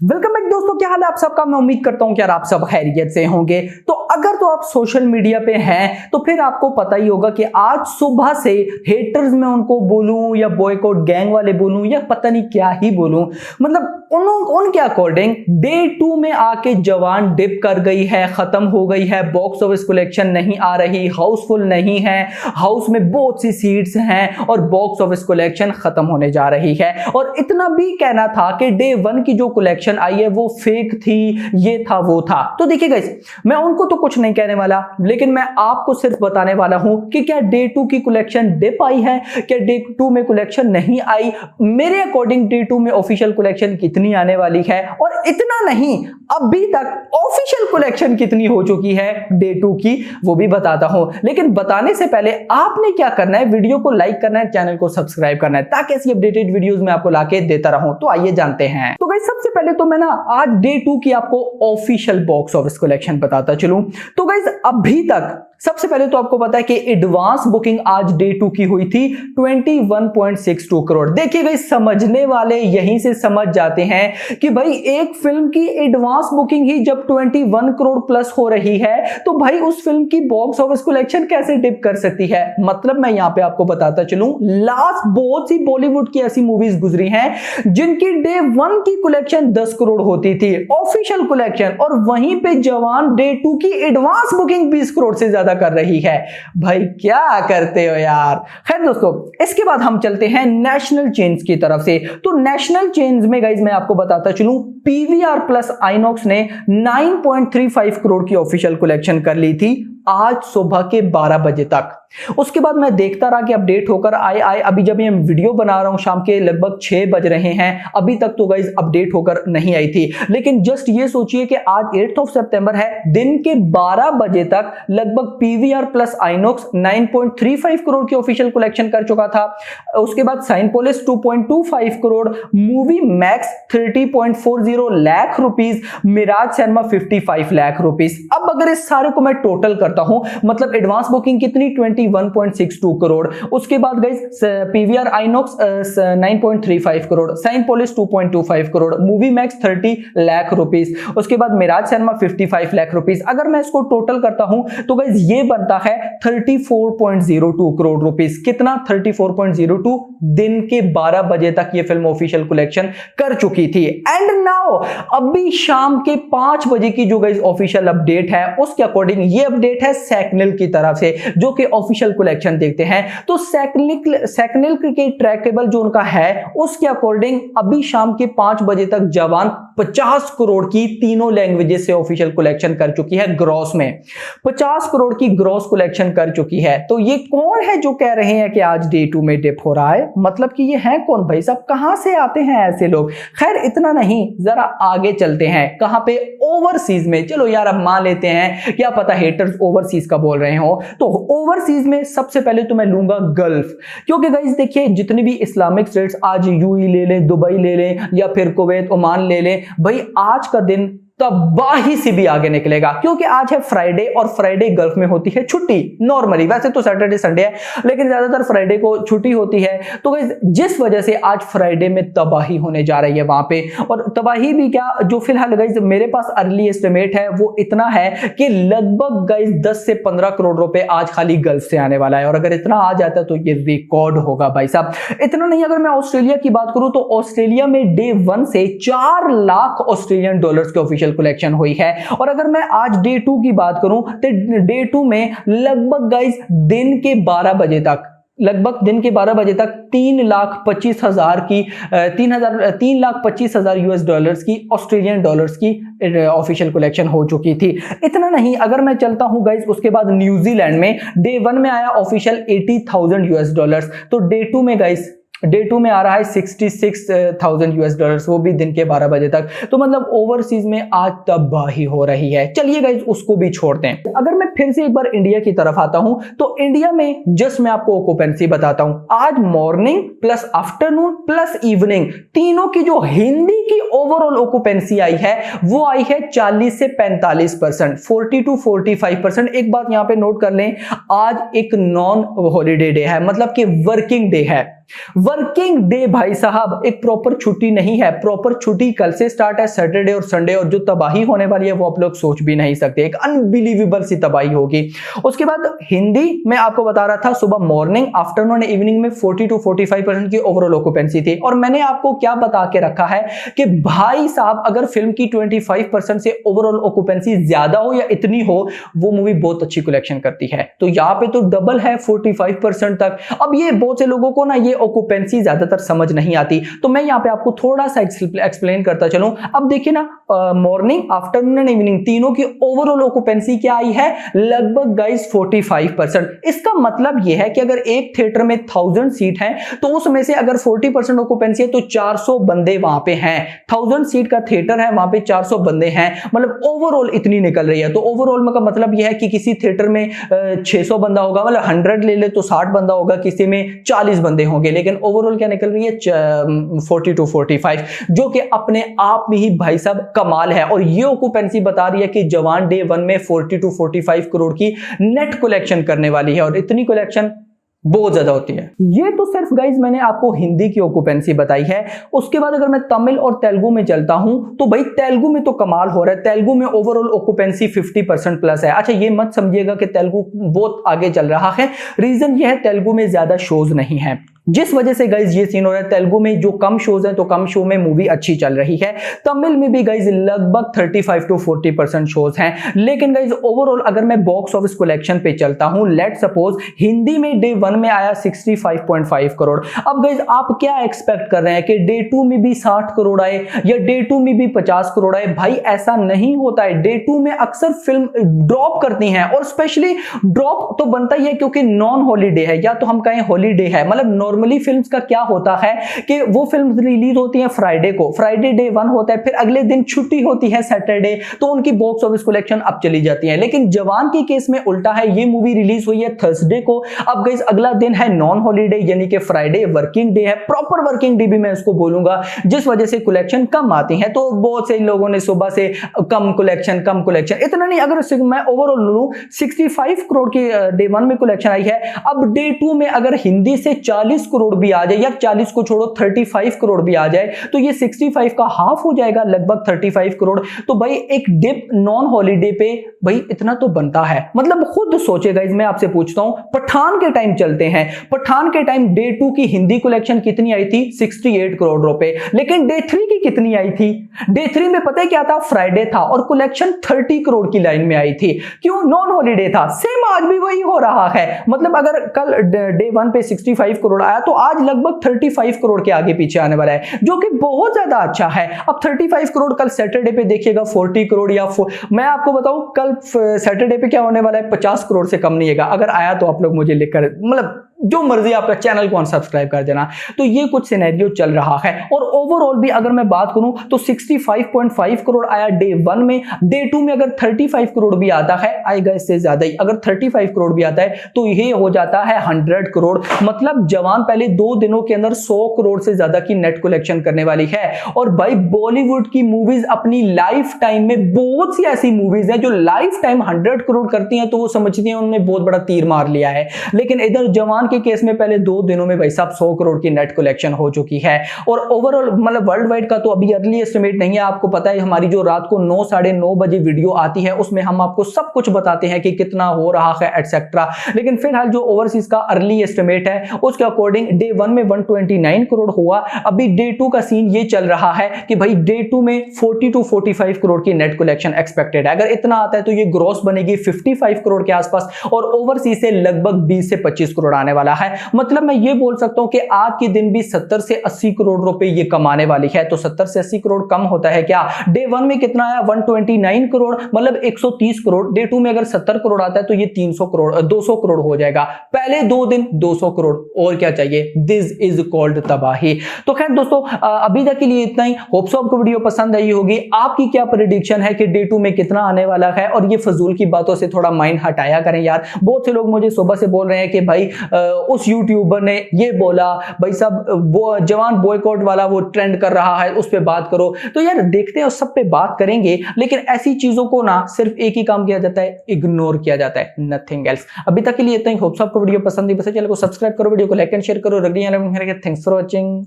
Welcome back दोस्तों, क्या हाल है आप सबका। मैं उम्मीद करता हूं कि यार आप सब खैरियत से होंगे। तो अगर तो आप सोशल मीडिया पे हैं तो फिर आपको पता ही होगा कि आज सुबह से हेटर्स में उनको बोलूं या बॉयकॉट गैंग वाले बोलूं या पता नहीं क्या ही बोलूं, मतलब उनके अकॉर्डिंग डे 2 में आके जवान डिप कर गई है, खत्म हो गई है। बॉक्स ऑफिस कलेक्शन नहीं आ रही, हाउसफुल नहीं है, हाउस में बहुत सी सीट्स हैं और बॉक्स ऑफिस कलेक्शन खत्म होने जा रही है। और इतना भी कहना था कि डे 1 की जो कलेक्शन आई है वो फेक थी, ये था वो था। तो देखिए गाइस, मैं उनको तो कुछ नहीं कहने वाला, लेकिन मैं आपको सिर्फ बताने वाला हूं कि क्या डे 2 की कलेक्शन डिप आई है, क्या डे 2 में कलेक्शन नहीं आई। मेरे अकॉर्डिंग डे 2 में ऑफिशियल कलेक्शन कितनी आने वाली है, और इतना नहीं, अभी तक ऑफिशियल कलेक्शन कितनी हो चुकी है डे 2 की, वो भी बताता हूं। लेकिन बताने से पहले आपने क्या करना है, वीडियो को लाइक करना है, चैनल को सब्सक्राइब करना है, ताकि ऐसी अपडेटेड वीडियोस मैं आपको लाके देता रहूं। तो आइए जानते हैं। तो गाइस, सबसे पहले तो मैं ना आज डे 2 की आपको ऑफिशियल बॉक्स ऑफिस कलेक्शन बताता चलूं। तो गाइस, अभी तक सबसे पहले तो आपको पता है कि एडवांस बुकिंग आज डे 2 की हुई थी 21.62 करोड़। देखिए गाइस, समझने वाले यहीं से समझ जाते हैं कि भाई एक फिल्म की एडवांस बुकिंग ही जब 21 करोड़ प्लस हो रही है तो भाई उस फिल्म की बॉक्स ऑफिस कलेक्शन कैसे डिप कर सकती है। मतलब मैं यहां पे आपको बताता चलूं, लास्ट बहुत सी बॉलीवुड की ऐसी मूवीज गुजरी हैं जिनकी डे 1 की कलेक्शन 10 करोड़ होती थी ऑफिशियल कलेक्शन, और वहीं पे जवान डे 2 की एडवांस बुकिंग 20 करोड़ से ज्यादा कर रही है। भाई क्या करते हो यार। खैर दोस्तों, इसके बाद हम चलते हैं नेशनल चेन्स की तरफ से। तो नेशनल चेन्स में गाइज मैं आपको बताता चलूं, पीवीआर प्लस आइनॉक्स ने 9.35 करोड़ की ऑफिशियल कलेक्शन कर ली थी आज सुबह के 12 बजे तक। उसके बाद मैं देखता रहा कि अपडेट होकर आए अभी जब ये वीडियो बना रहा हूं शाम के लगभग 6 बज रहे हैं, अभी तक तो गाइज अपडेट होकर नहीं आई थी। लेकिन जस्ट ये सोचिए कि आज 8 सितंबर है, दिन के 12 बजे तक लगभग पीवीआर प्लस आइनॉक्स 9.35 करोड़ की ऑफिशियल कलेक्शन कर चुका था। उसके बाद Cinepolis 2.25 crore, movie Max 30.40 lakh rupees, Miraj cinema 55 lakh rupees. अब अगर इस सारे को मैं टोटल करता हूं, मतलब एडवांस बुकिंग कितनी 21.62 करोड़, उसके बाद guys PVR Inox 9.35 crore, Cinepolis 2.25 crore, movie max 30 lakh rupees, उसके बाद मिराज सिनेमा 55 लाख रुपीस। अगर मैं इसको टोटल करता हूं तो गाइस ये बनता है 34.02 करोड़ रुपीस। कितना? 34.02। दिन के 12 बजे तक ये फिल्म ऑफिशियल कलेक्शन कर चुकी थी। एंड नाउ अभी शाम के 5 बजे की जो गाइस ऑफिशियल अपडेट है, उसके अकॉर्डिंग ये अपडेट है सैकनिल की तरफ से, जो कि ऑफिशियल कलेक्शन देखते हैं। तो सैकनिल के ट्रैकेबल जो उनका है, उसके अकॉर्डिंग अभी शाम के 5 बजे तक जवान 50 करोड़ की तीनों लैंग्वेजेस से ऑफिशियल कलेक्शन कर चुकी है। ग्रॉस में 50 करोड़ की ग्रॉस कलेक्शन कर चुकी है। तो ये कौन है जो कह रहे हैं कि आज डे 2 में डिप हो रहा है? मतलब कि ये है कौन भाई साहब, कहां से आते हैं ऐसे लोग। खैर इतना नहीं, जरा आगे चलते हैं। कहां पे? ओवरसीज में। चलो यार, अब मान लेते हैं, क्या पता हेटर्स ओवरसीज का बोल रहे हो। तो ओवरसीज में सबसे पहले तो मैं लूंगा गल्फ, क्योंकि गाइस देखिए, जितनी भी इस्लामिक स्टेट्स, आज यूएई ले लें, दुबई ले लें या फिर कुवैत, ओमान ले लें, भाई आज का दिन तबाही से भी आगे निकलेगा, क्योंकि आज है फ्राइडे और फ्राइडे गल्फ में होती है छुट्टी नॉर्मली। वैसे तो सैटरडे संडे है, लेकिन ज्यादातर फ्राइडे को छुट्टी होती है। तो जिस वजह से आज फ्राइडे में तबाही होने जा रही है वहां पे। और तबाही भी क्या, जो फिलहाल गाइस मेरे पास अर्ली एस्टिमेट है वो इतना है कि लगभग गाइस 10 से 15 करोड़ रुपए आज खाली गल्फ से आने वाला है। और अगर इतना आ जाता है तो ये रिकॉर्ड होगा भाई साहब। इतना नहीं, अगर मैं ऑस्ट्रेलिया की बात करूं तो ऑस्ट्रेलिया में डे 1 से 4 लाख ऑस्ट्रेलियन डॉलर्स के ऑफिशियल कलेक्शन हुई है। और अगर मैं आज डे 2 की बात करूं तो डे 2 में लगभग गाइस दिन के 12 बजे तक, लगभग दिन के 12 बजे तक 3,25,000 की 3,25,000 यूएस डॉलर्स की, ऑस्ट्रेलियन डॉलर्स की ऑफिशियल कलेक्शन हो चुकी थी। इतना नहीं, अगर मैं चलता हूं गाइस, उसके बाद न्यूजीलैंड में डे 1 में आया ऑफिशियल 80,000 यूएस डॉलर्स। तो डे 2 में गाइस, डे 2 में आ रहा है 66,000 यूएस डॉलर्स, वो भी दिन के 12 बजे तक। तो मतलब ओवरसीज में आज तबाही हो रही है। चलिए गाइस, उसको भी छोड़ते हैं। अगर मैं फिर से एक बार इंडिया की तरफ आता हूं तो इंडिया में जस्ट मैं आपको ऑक्यूपेंसी बताता हूं। आज morning plus afternoon plus evening, तीनों की जो हिंदी की ओवरऑल ऑक्यूपेंसी आई है वो आई है 40 से 45%, 40 to 45%। एक बात यहां पे नोट कर लें, आज एक नॉन हॉलीडे डे है, मतलब कि वर्किंग डे है। वर्किंग डे भाई साहब एक प्रॉपर छुट्टी नहीं है, प्रॉपर छुट्टी कल से स्टार्ट है, सैटरडे और संडे, और जो तबाही होने वाली है वो आप लोग सोच भी नहीं सकते, एक अनबिलीवेबल सी तबाही होगी। उसके बाद हिंदी में आपको बता रहा था सुबह मॉर्निंग, आफ्टरनून, इवनिंग में 40 to 45% की ओवरऑल ऑक्यूपेंसी थी। और मैंने आपको क्या बता के रखा है कि भाई साहब अगर फिल्म की 25% से ओवरऑल ऑक्यूपेंसी ज्यादा हो या इतनी हो, वो मूवी बहुत अच्छी कलेक्शन करती है। तो यहां पे तो डबल है 45% तक। अब ये बहुत से लोगों को ना ये ऑक्यूपेंसी ज्यादातर समझ नहीं आती, तो मैं यहां पे आपको थोड़ा सा एक्सप्लेन करता चलूं। अब देखिए ना, मॉर्निंग, आफ्टरनून एंड इवनिंग तीनों की ओवरऑल ऑक्यूपेंसी क्या आई है, लगभग गाइस 45%। इसका मतलब यह है कि अगर एक थिएटर में 1000 सीट है तो उसमें से अगर 40% ऑक्यूपेंसी है तो 400 बंदे वहां पे हैं। 1000 सीट का थिएटर है, वहां पे 400 बंदे हैं, मतलब ओवरऑल इतनी निकल रही है। तो ओवरऑल का मतलब यह है कि किसी थिएटर में 600 बंदा होगा, मतलब 100 ले ले तो 60 बंदा होगा, किसी में 40 बंदे होंगे, लेकिन ओवरऑल क्या निकल रही है 40 to 45, जो कि अपने आप में ही भाई साहब कमाल है। और ये ऑक्यूपेंसी बता रही है कि जवान डे 1 में 40 to 45 करोड़ की नेट कलेक्शन करने वाली है, और इतनी कलेक्शन बहुत ज्यादा होती है। ये तो सिर्फ गाइज मैंने आपको हिंदी की ऑक्यूपेंसी बताई है। उसके बाद अगर मैं तमिल और तेलुगु में चलता हूं तो भाई तेलुगु में तो कमाल हो रहा है, तेलुगु में ओवरऑल ऑक्यूपेंसी 50% प्लस है। अच्छा ये मत समझिएगा कि तेलुगु बहुत आगे चल रहा है, रीजन ये है तेलुगु में ज्यादा शोज नहीं है, जिस वजह से गाइज ये सीन हो रहा है। तेलुगु में जो कम शोज हैं तो कम शो में मूवी अच्छी चल रही है। तमिल में भी गाइज लगभग 35 to 40% शोज हैं। लेकिन गाइज ओवरऑल अगर मैं बॉक्स ऑफिस कलेक्शन पे चलता हूं, लेट सपोज हिंदी में डे 1 में आया 65.5 करोड़। अब गाइज आप क्या एक्सपेक्ट कर रहे हैं कि डे 2 में भी 60 करोड़ आए या डे 2 में भी 50 करोड़ आए? भाई ऐसा नहीं होता है। डे 2 में अक्सर फिल्म ड्रॉप करती हैं, और स्पेशली ड्रॉप तो बनता ही है क्योंकि नॉन हॉलीडे है, या तो हम कहें हॉलीडे है। मतलब नॉर्मली फिल्म्स का क्या होता है कि वो फिल्म रिलीज होती हैं फ्राइडे को, फ्राइडे डे 1 होता है, फिर अगले दिन छुट्टी होती है सैटरडे, तो उनकी बॉक्स ऑफिस कलेक्शन अब चली जाती है। लेकिन जवान के केस में उल्टा है, ये मूवी रिलीज हुई है थर्सडे को, अब गाइस अगला दिन है नॉन हॉलीडे यानी कि फ्राइडे वर्किंग डे है, प्रॉपर वर्किंग डे भी मैं इसको बोलूंगा, जिस वजह से कलेक्शन कम आती है। तो बहुत से लोगों ने सुबह से कम कलेक्शन इतना नहीं, अगर मैं ओवरऑल लूं 65 करोड़ की डे 1 में कलेक्शन आई है। अब डे 2 में अगर हिंदी से 40 करोड़ भी आ जाए, या 40 को छोड़ो 35 करोड़ भी आ जाए, तो ये 65 का हाफ हो जाएगा, लगभग 35 करोड़। तो भाई एक डिप नॉन हॉलीडे पे भाई इतना तो बनता है। मतलब खुद सोचे गाइस, मैं आपसे पूछता हूं, पठान के टाइम चलते हैं, पठान के टाइम डे 2 की हिंदी कलेक्शन कितनी आई थी? 68 करोड़ रुपए। लेकिन डे 3 की कितनी आई थी? डे 3 में पता है क्या था? फ्राइडे था और कलेक्शन 30 करोड़ की लाइन में आई थी। क्यों? नॉन हॉलीडे था। सेम आज भी वही हो रहा है। मतलब अगर कल डे 1 पे 65 करोड़ आया तो आज लगभग 35 करोड़ के आगे पीछे आने वाला है, जो कि बहुत ज्यादा अच्छा है। अब 35 करोड़ कल सैटरडे पे देखिएगा 40 करोड़, या मैं आपको बताऊं कल सैटरडे पे क्या होने वाला है, 50 करोड़ से कम नहीं है। अगर आया तो आप लोग मुझे लिखकर, मतलब जो मर्जी आपका चैनल को अनसब्सक्राइब कर देना। तो ये कुछ सिनेरियो चल रहा है। और ओवरऑल भी अगर मैं बात करूं तो 65.5 करोड़ आया डे 1 में, डे 2 में अगर 35 करोड़ भी आता है, आएगा इससे ज्यादा ही, अगर 35 करोड़ भी आता है तो ये हो जाता है 100 करोड़। मतलब जवान पहले 2 दिनों के अंदर 100 करोड़ से ज्यादा की नेट कलेक्शन करने वाली है। और भाई बॉलीवुड की मूवीज अपनी लाइफ टाइम में, बहुत सी ऐसी मूवीज हैं जो लाइफ टाइम 100 करोड़ करती हैं, तो वो समझती हैं उन्होंने बहुत बड़ा तीर मार लिया है। लेकिन इधर जवान के केस में पहले 2 दिनों में भाई साहब 100 करोड़ की नेट कलेक्शन हो चुकी है। और ओवरऑल मतलब वर्ल्ड वाइड का तो अभी अर्ली एस्टिमेट नहीं है। आपको पता है हमारी जो रात को 9 साढ़े 9 बजे वीडियो आती है, उसमें हम आपको सब कुछ बताते हैं कि कितना हो रहा है एटसेट्रा। लेकिन फिलहाल जो ओवरसीज का अर्ली एस्टिमेट है उसके अकॉर्डिंग डे 1 में 129 करोड़ हुआ। अभी डे 2 का सीन ये चल रहा है कि भाई डे 2 में 40 to 45 करोड़ की नेट कलेक्शन एक्सपेक्टेड है। अगर इतना आता है तो ये ग्रॉस बनेगी 55 करोड़ के आसपास, और ओवरसीज से लगभग 20 से 25 करोड़ आने वाला है। मतलब मैं ये बोल सकता हूं कि आज के दिन भी 70 से 80 करोड़ रुपए ये कमाने वाली है। तो 70 से 80 करोड़ कम होता है क्या? डे 1 में कितना आया? 129 करोड़, मतलब 130 करोड़। डे 2 में अगर 70 करोड़ आता है तो ये 300 करोड़ 200 करोड़ हो जाएगा। पहले 2 दिन 200 करोड़, और क्या चाहिए? दिस इज कॉल्ड तबाही। तो खैर दोस्तों, अभी तक के लिए इतना ही। होप सो आपको वीडियो पसंद आई होगी। आपकी क्या प्रेडिक्शन है कि डे 2 में कितना आने वाला है? और ये फजूल की बातों से थोड़ा माइंड हटाया करें यार। बहुत से लोग मुझे सुबह से बोल रहे हैं कि भाई उस यूट्यूबर ने ये बोला, भाई साहब वो जवान बॉयकॉट वाला वो ट्रेंड कर रहा है, उस पर बात करो। तो यार देखते हैं, उस सब पे बात करेंगे, लेकिन ऐसी चीजों को ना सिर्फ एक ही काम किया जाता है, इग्नोर किया जाता है, नथिंग एल्स। अभी तक के लिए इतना ही। होप्स आपको वीडियो पसंद आई, बस चैनल को सब्सक्राइब करो, वीडियो को लाइक एंड शेयर करो। Thanks for watching.